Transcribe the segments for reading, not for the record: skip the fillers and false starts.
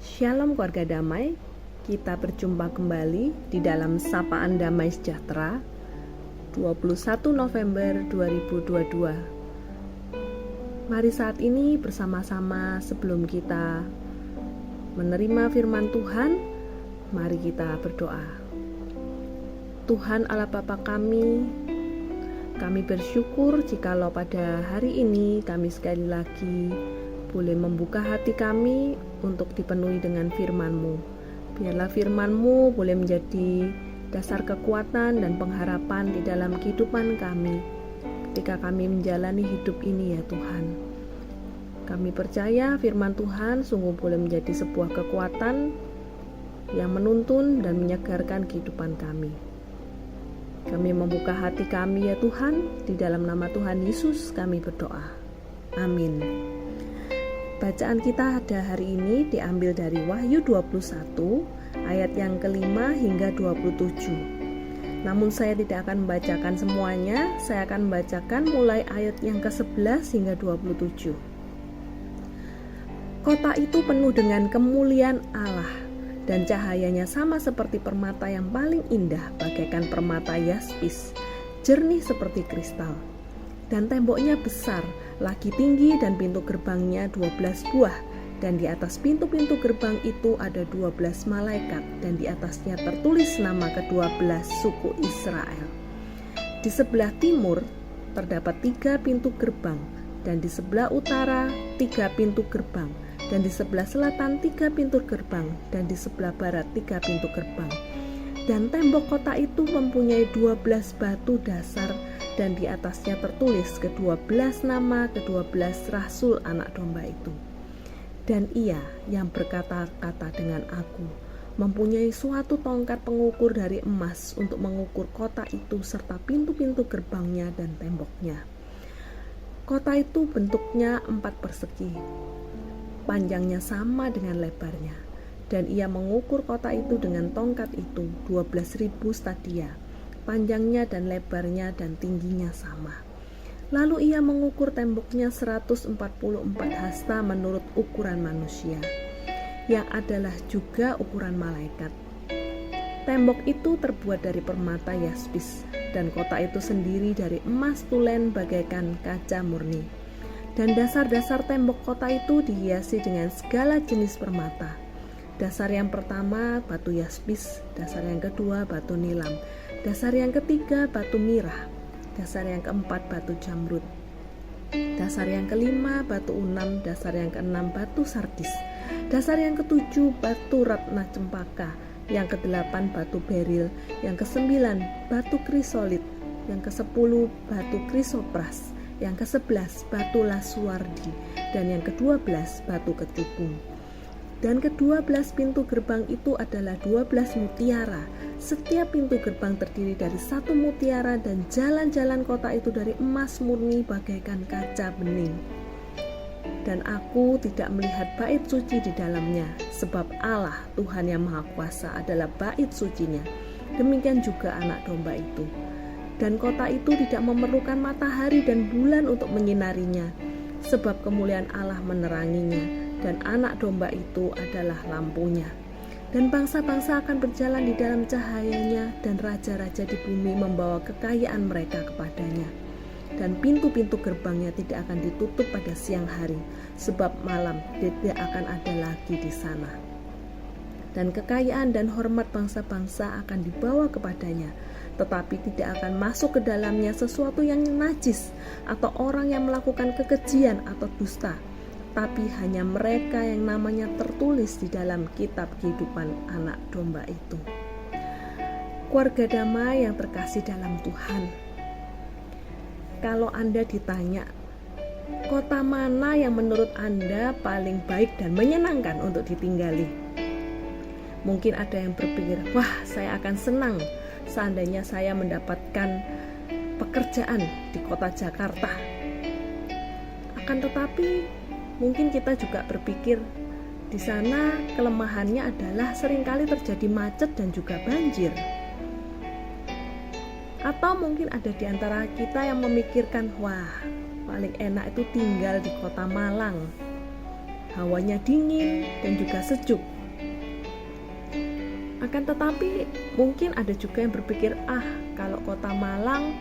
Shalom keluarga damai, kita berjumpa kembali di dalam Sapaan Damai Sejahtera 21 November 2022. Mari saat ini bersama-sama sebelum kita menerima firman Tuhan, mari kita berdoa. Tuhan Allah Bapa kami bersyukur jikalau pada hari ini kami sekali lagi boleh membuka hati kami untuk dipenuhi dengan firman-Mu. Biarlah firman-Mu boleh menjadi dasar kekuatan dan pengharapan di dalam kehidupan kami ketika kami menjalani hidup ini ya Tuhan. Kami percaya firman Tuhan sungguh boleh menjadi sebuah kekuatan yang menuntun dan menyegarkan kehidupan kami. Kami membuka hati kami ya Tuhan, di dalam nama Tuhan Yesus kami berdoa. Amin. Bacaan kita pada hari ini diambil dari Wahyu 21 ayat yang ke-5 hingga 27. Namun saya tidak akan membacakan semuanya, saya akan membacakan mulai ayat yang ke-11 hingga 27. Kota itu penuh dengan kemuliaan Allah, dan cahayanya sama seperti permata yang paling indah, bagaikan permata yaspis, jernih seperti kristal. Dan temboknya besar, lagi tinggi, dan pintu gerbangnya 12 buah. Dan di atas pintu-pintu gerbang itu ada 12 malaikat, dan di atasnya tertulis nama ke-12 suku Israel. Di sebelah timur terdapat 3 pintu gerbang, dan di sebelah utara 3 pintu gerbang, dan di sebelah selatan 3 pintu gerbang, dan di sebelah barat 3 pintu gerbang. Dan tembok kota itu mempunyai 12 batu dasar, dan di atasnya tertulis ke-12 nama ke-12 rasul anak domba itu. Dan ia yang berkata-kata dengan aku mempunyai suatu tongkat pengukur dari emas untuk mengukur kota itu serta pintu-pintu gerbangnya dan temboknya. Kota itu bentuknya 4 persegi, panjangnya sama dengan lebarnya, dan ia mengukur kota itu dengan tongkat itu 12.000 stadia, panjangnya dan lebarnya dan tingginya sama. Lalu ia mengukur temboknya 144 hasta menurut ukuran manusia, yang adalah juga ukuran malaikat. Tembok itu terbuat dari permata yaspis, dan kota itu sendiri dari emas tulen bagaikan kaca murni. Dan dasar-dasar tembok kota itu dihiasi dengan segala jenis permata. Dasar yang pertama batu yaspis, dasar yang kedua batu nilam, dasar yang ketiga batu mirah, dasar yang keempat batu jamrud, dasar yang kelima batu unam, dasar yang keenam batu sardis, dasar yang ketujuh batu ratna cempaka, yang kedelapan batu beril, yang kesembilan batu krisolit, yang kesepuluh batu krisopras, yang ke-11 batu lasuardi, dan yang ke-12 batu kecubung. Dan ke-12 pintu gerbang itu adalah 12 mutiara. Setiap pintu gerbang terdiri dari 1 mutiara, dan jalan-jalan kota itu dari emas murni bagaikan kaca bening. Dan aku tidak melihat bait suci di dalamnya, sebab Allah Tuhan yang Maha Kuasa adalah bait sucinya. Demikian juga anak domba itu. Dan kota itu tidak memerlukan matahari dan bulan untuk menyinarinya, sebab kemuliaan Allah meneranginya, dan anak domba itu adalah lampunya. Dan bangsa-bangsa akan berjalan di dalam cahayanya, dan raja-raja di bumi membawa kekayaan mereka kepadanya. Dan pintu-pintu gerbangnya tidak akan ditutup pada siang hari, sebab malam tidak akan ada lagi di sana. Dan kekayaan dan hormat bangsa-bangsa akan dibawa kepadanya, tetapi tidak akan masuk ke dalamnya sesuatu yang najis, atau orang yang melakukan kekejian atau dusta, tapi hanya mereka yang namanya tertulis di dalam kitab kehidupan anak domba itu. Keluarga damai yang terkasih dalam Tuhan, kalau Anda ditanya, kota mana yang menurut Anda paling baik dan menyenangkan untuk ditinggali? Mungkin ada yang berpikir, wah saya akan senang seandainya saya mendapatkan pekerjaan di kota Jakarta. Akan tetapi mungkin kita juga berpikir di sana kelemahannya adalah seringkali terjadi macet dan juga banjir. Atau mungkin ada di antara kita yang memikirkan, wah paling enak itu tinggal di kota Malang. hawanya dingin dan juga sejuk. Akan tetapi mungkin ada juga yang berpikir, kalau kota Malang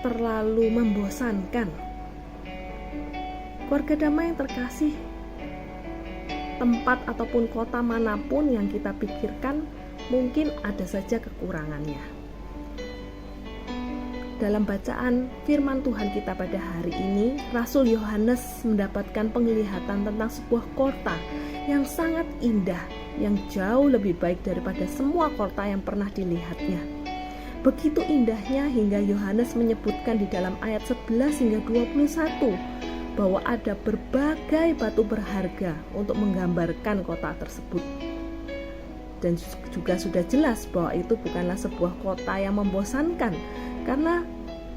terlalu membosankan. Keluarga damai yang terkasih, tempat ataupun kota manapun yang kita pikirkan mungkin ada saja kekurangannya. Dalam bacaan firman Tuhan kita pada hari ini, Rasul Yohanes mendapatkan penglihatan tentang sebuah kota yang sangat indah, yang jauh lebih baik daripada semua kota yang pernah dilihatnya. Begitu indahnya hingga Yohanes menyebutkan di dalam ayat 11 hingga 21 bahwa ada berbagai batu berharga untuk menggambarkan kota tersebut. Dan juga sudah jelas bahwa itu bukanlah sebuah kota yang membosankan, karena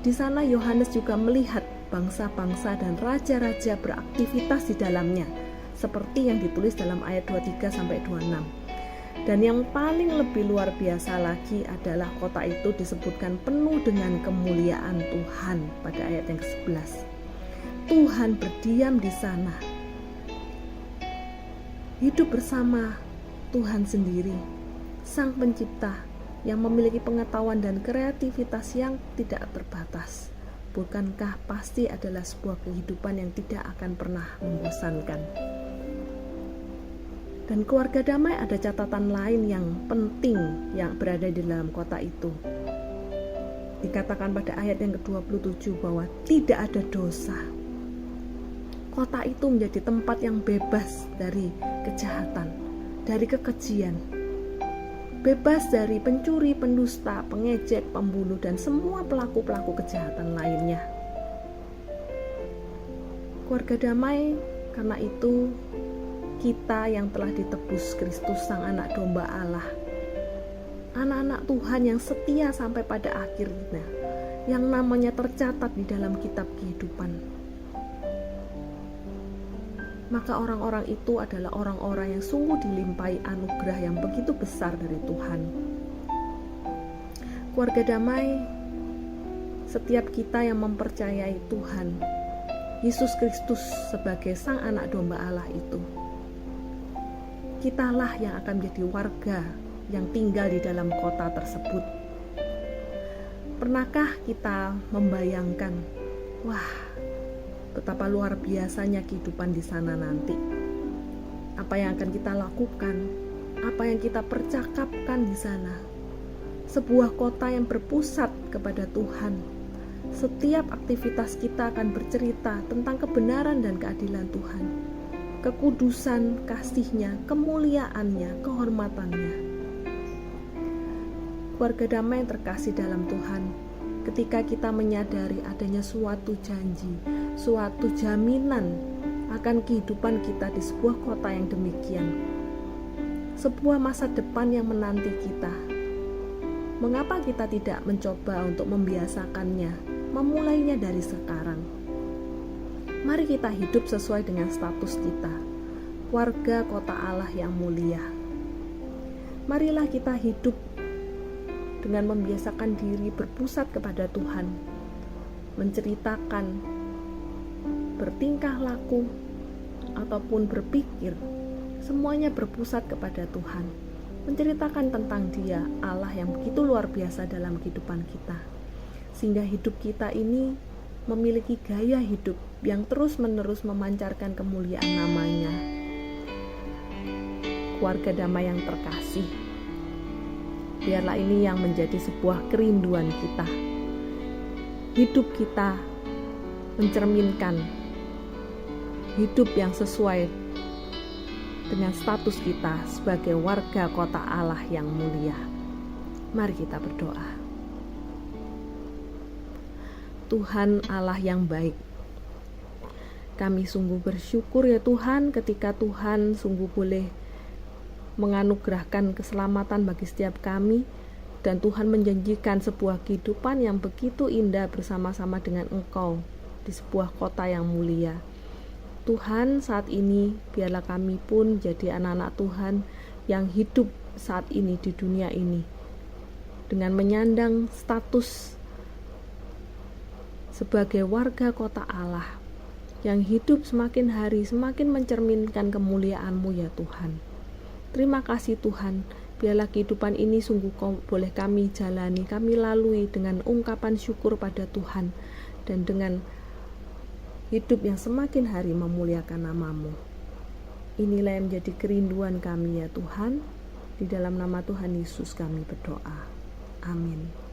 di sana Yohanes juga melihat bangsa-bangsa dan raja-raja beraktivitas di dalamnya, seperti yang ditulis dalam ayat 23 sampai 26. Dan yang paling lebih luar biasa lagi adalah kota itu disebutkan penuh dengan kemuliaan Tuhan pada ayat yang ke-11. Tuhan berdiam di sana, hidup bersama Tuhan sendiri, Sang Pencipta yang memiliki pengetahuan dan kreativitas yang tidak terbatas. Bukankah pasti adalah sebuah kehidupan yang tidak akan pernah membosankan? Dan keluarga damai ada catatan lain yang penting yang berada di dalam kota itu. Dikatakan pada ayat yang ke-27 bahwa tidak ada dosa. Kota itu menjadi tempat yang bebas dari kejahatan, dari kekejian, bebas dari pencuri, pendusta, pengejek, pembunuh, dan semua pelaku-pelaku kejahatan lainnya. Keluarga damai, karena itu kita yang telah ditebus Kristus Sang Anak Domba Allah, anak-anak Tuhan yang setia sampai pada akhirnya, yang namanya tercatat di dalam kitab kehidupan. Maka orang-orang itu adalah orang-orang yang sungguh dilimpahi anugerah yang begitu besar dari Tuhan. Keluarga damai, setiap kita yang mempercayai Tuhan Yesus Kristus sebagai Sang Anak Domba Allah itu, kitalah yang akan menjadi warga yang tinggal di dalam kota tersebut. Pernahkah kita membayangkan, betapa luar biasanya kehidupan di sana nanti? Apa yang akan kita lakukan? Apa yang kita percakapkan di sana? Sebuah kota yang berpusat kepada Tuhan. Setiap aktivitas kita akan bercerita tentang kebenaran dan keadilan Tuhan, kekudusan, kasih-Nya, kemuliaannya, kehormatannya. Keluarga damai yang terkasih dalam Tuhan, ketika kita menyadari adanya suatu janji, suatu jaminan akan kehidupan kita di sebuah kota yang demikian, sebuah masa depan yang menanti kita, mengapa kita tidak mencoba untuk membiasakannya, memulainya dari sekarang? Mari kita hidup sesuai dengan status kita, warga kota Allah yang mulia. Marilah kita hidup dengan membiasakan diri berpusat kepada Tuhan, menceritakan, bertingkah laku, ataupun berpikir, semuanya berpusat kepada Tuhan, menceritakan tentang Dia, Allah yang begitu luar biasa dalam kehidupan kita, sehingga hidup kita ini memiliki gaya hidup yang terus-menerus memancarkan kemuliaan nama-Nya. Keluarga damai yang terkasih, biarlah ini yang menjadi sebuah kerinduan kita. Hidup kita mencerminkan hidup yang sesuai dengan status kita sebagai warga kota Allah yang mulia. Mari kita berdoa. Tuhan Allah yang baik, kami sungguh bersyukur ya Tuhan, ketika Tuhan sungguh boleh menganugerahkan keselamatan bagi setiap kami, dan Tuhan menjanjikan sebuah kehidupan yang begitu indah bersama-sama dengan Engkau di sebuah kota yang mulia. Tuhan, saat ini biarlah kami pun jadi anak-anak Tuhan yang hidup saat ini di dunia ini dengan menyandang status sebagai warga kota Allah, yang hidup semakin hari semakin mencerminkan kemuliaan-Mu ya Tuhan. Terima kasih Tuhan, biarlah kehidupan ini sungguh boleh kami jalani, kami lalui dengan ungkapan syukur pada Tuhan, dan dengan hidup yang semakin hari memuliakan nama-Mu. Inilah yang menjadi kerinduan kami ya Tuhan. Di dalam nama Tuhan Yesus kami berdoa. Amin.